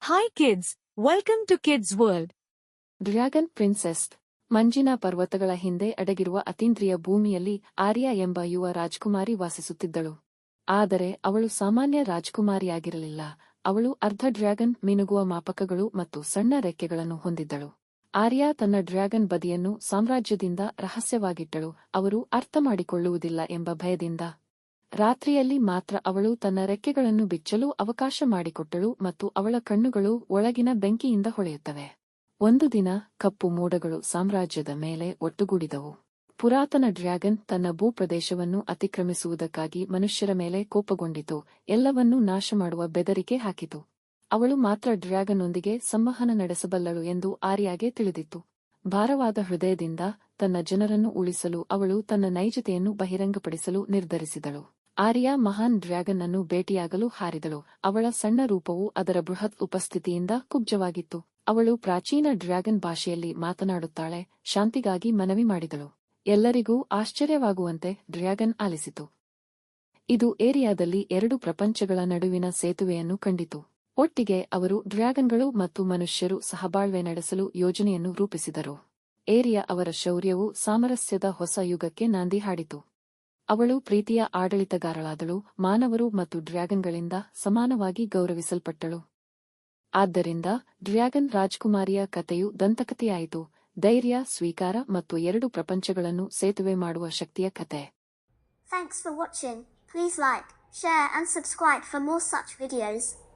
Hi kids, welcome to Kids World. Dragon princess ಮಂಜಿನ ಪರ್ವತಗಳ ಹಿಂದೆ ಅಡಗಿರುವ ಅತೀಂದ್ರಿಯ ಭೂಮಿಯಲ್ಲಿ ಆರ್ಯ ಎಂಬ ಯುವ ರಾಜ್ಕುಮಾರಿ ವಾಸಿಸುತ್ತಿದ್ದಳು. ಆದರೆ ಅವಳು ಸಾಮಾನ್ಯ ರಾಜ್ಕುಮಾರಿಯಾಗಿರಲಿಲ್ಲ. ಅವಳು ಅರ್ಧ ಡ್ರ್ಯಾಗನ್, ಮಿನುಗುವ ಮಾಪಕಗಳು ಮತ್ತು ಸಣ್ಣ ರೆಕ್ಕೆಗಳನ್ನು ಹೊಂದಿದ್ದಳು. ಆರ್ಯ ತನ್ನ ಡ್ರ್ಯಾಗನ್ ಬದಿಯನ್ನು ಸಾಮ್ರಾಜ್ಯದಿಂದ ರಹಸ್ಯವಾಗಿಟ್ಟಳು, ಅವರು ಅರ್ಥಮಾಡಿಕೊಳ್ಳುವುದಿಲ್ಲ ಎಂಬ ಭಯದಿಂದ. ರಾತ್ರಿಯಲ್ಲಿ ಮಾತ್ರ ಅವಳು ತನ್ನ ರೆಕ್ಕೆಗಳನ್ನು ಬಿಚ್ಚಲು ಅವಕಾಶ ಮಾಡಿಕೊಟ್ಟಳು ಮತ್ತು ಅವಳ ಕಣ್ಣುಗಳು ಒಳಗಿನ ಬೆಂಕಿಯಿಂದ ಹೊಳೆಯುತ್ತವೆ. ಒಂದು ದಿನ ಕಪ್ಪು ಮೋಡಗಳು ಸಾಮ್ರಾಜ್ಯದ ಮೇಲೆ ಒಟ್ಟುಗೂಡಿದವು. ಪುರಾತನ ಡ್ರ್ಯಾಗನ್ ತನ್ನ ಭೂಪ್ರದೇಶವನ್ನು ಅತಿಕ್ರಮಿಸುವುದಕ್ಕಾಗಿ ಮನುಷ್ಯರ ಮೇಲೆ ಕೋಪಗೊಂಡಿತು, ಎಲ್ಲವನ್ನೂ ನಾಶ ಮಾಡುವ ಬೆದರಿಕೆ ಹಾಕಿತು. ಅವಳು ಮಾತ್ರ ಡ್ರ್ಯಾಗನ್ನೊಂದಿಗೆ ಸಂವಹನ ನಡೆಸಬಲ್ಲಳು ಎಂದು ಆರ್ಯಾಗೆ ತಿಳಿದಿತ್ತು. ಭಾರವಾದ ಹೃದಯದಿಂದ ತನ್ನ ಜನರನ್ನು ಉಳಿಸಲು ಅವಳು ತನ್ನ ನೈಜತೆಯನ್ನು ಬಹಿರಂಗಪಡಿಸಲು ನಿರ್ಧರಿಸಿದಳು. ಆರ್ಯ ಮಹಾನ್ ಡ್ರ್ಯಾಗನ್ ಅನ್ನು ಭೇಟಿಯಾಗಲು ಹಾರಿದಳು. ಅವಳ ಸಣ್ಣ ರೂಪವು ಅದರ ಬೃಹತ್ ಉಪಸ್ಥಿತಿಯಿಂದ ಕುಬ್ಜವಾಗಿತ್ತು. ಅವಳು ಪ್ರಾಚೀನ ಡ್ರ್ಯಾಗನ್ ಭಾಷೆಯಲ್ಲಿ ಮಾತನಾಡುತ್ತಾಳೆ, ಶಾಂತಿಗಾಗಿ ಮನವಿ ಮಾಡಿದಳು. ಎಲ್ಲರಿಗೂ ಆಶ್ಚರ್ಯವಾಗುವಂತೆ ಡ್ರ್ಯಾಗನ್ ಆಲಿಸಿತು. ಇದು ಏರಿಯಾದಲ್ಲಿ ಎರಡು ಪ್ರಪಂಚಗಳ ನಡುವಿನ ಸೇತುವೆಯನ್ನು ಕಂಡಿತು. ಒಟ್ಟಿಗೆ ಅವರು ಡ್ರ್ಯಾಗನ್ಗಳು ಮತ್ತು ಮನುಷ್ಯರು ಸಹಬಾಳ್ವೆ ನಡೆಸಲು ಯೋಜನೆಯನ್ನು ರೂಪಿಸಿದರು. ಏರಿಯಾ ಅವರ ಶೌರ್ಯವು ಸಾಮರಸ್ಯದ ಹೊಸ ಯುಗಕ್ಕೆ ನಾಂದಿ ಹಾಡಿತು. ಅವಳು ಪ್ರೀತಿಯ ಆಡಳಿತಗಾರಳಾದಳು, ಮಾನವರು ಮತ್ತು ಡ್ರ್ಯಾಗನ್ಗಳಿಂದ ಸಮಾನವಾಗಿ ಗೌರವಿಸಲ್ಪಟ್ಟಳು. ಆದ್ದರಿಂದ ಡ್ರ್ಯಾಗನ್ ರಾಜ್ಕುಮಾರಿಯ ಕಥೆಯು ದಂತಕಥೆಯಾಯಿತು, ಧೈರ್ಯ, ಸ್ವೀಕಾರ ಮತ್ತು ಎರಡು ಪ್ರಪಂಚಗಳನ್ನು ಸೇತುವೆ ಮಾಡುವ ಶಕ್ತಿಯ ಕಥೆ. Thanks for watching. Please like, share and subscribe for more such videos.